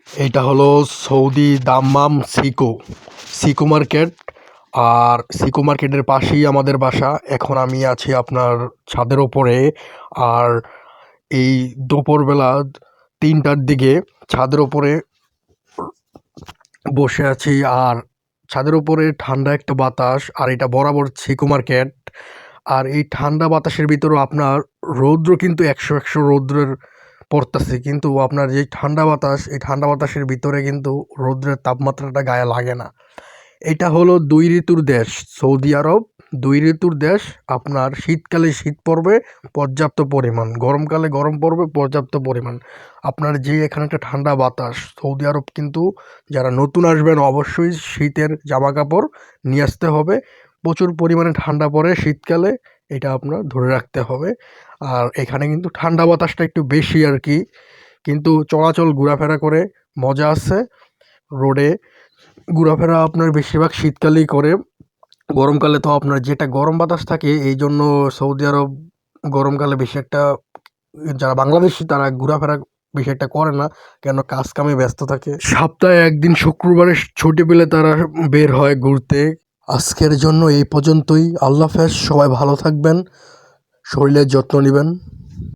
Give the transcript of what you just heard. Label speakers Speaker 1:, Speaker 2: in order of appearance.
Speaker 1: এটা হলো Saudi Dammam সিকো market. আর সিকো মার্কেটের পাশেই আমাদের বাসা। এখন আমি আছি আপনার ছাদের ওপরে। আর এই দুপুরবেলা ৩টার দিকে ছাদের ওপরে বসে আছি। আর ছাদের উপরে ঠান্ডা একটা বাতাস, আর এটা বরাবর সিকো মার্কেট। আর এই ঠান্ডা বাতাসের ভিতরেও আপনার রৌদ্র কিন্তু ১০০ রৌদ্রের পড়তেছে, কিন্তু আপনার যে ঠান্ডা বাতাস, এই ঠান্ডা বাতাসের ভিতরে কিন্তু রৌদ্রের তাপমাত্রাটা গায়ে লাগে না। এটা হলো ২ ঋতুর দেশ সৌদি আরব। ২ ঋতুর দেশ। আপনার শীতকালে শীত পড়বে পর্যাপ্ত পরিমাণ, গরমকালে গরম পড়বে পর্যাপ্ত পরিমাণ। আপনার যে এখানে একটা ঠান্ডা বাতাস, সৌদি আরব কিন্তু যারা নতুন আসবেন অবশ্যই শীতের জামা কাপড় নিয়ে আসতে হবে। প্রচুর পরিমাণে ঠান্ডা পড়ে শীতকালে, এটা আপনার ধরে রাখতে হবে। আর এখানে কিন্তু ঠান্ডা বাতাসটা একটু বেশি আর কি, কিন্তু চলাচল ঘোরাফেরা করে মজা আছে। রোডে ঘোরাফেরা আপনার বেশিরভাগ শীতকালেই করে। গরমকালে তো আপনার যেটা গরম বাতাস থাকে, এই জন্য সৌদি আরব গরমকালে বেশি একটা, যারা বাংলাদেশি তারা ঘোরাফেরা বেশি একটা করে না, কেন কাজ কামে ব্যস্ত থাকে। সপ্তাহে একদিন শুক্রবারে ছুটি পেলে তারা বের হয় ঘুরতে। আজকের জন্য এই পর্যন্তই। আল্লাহ হাফেজ। সবাই ভালো থাকবেন, শরীরের যত্ন নেবেন।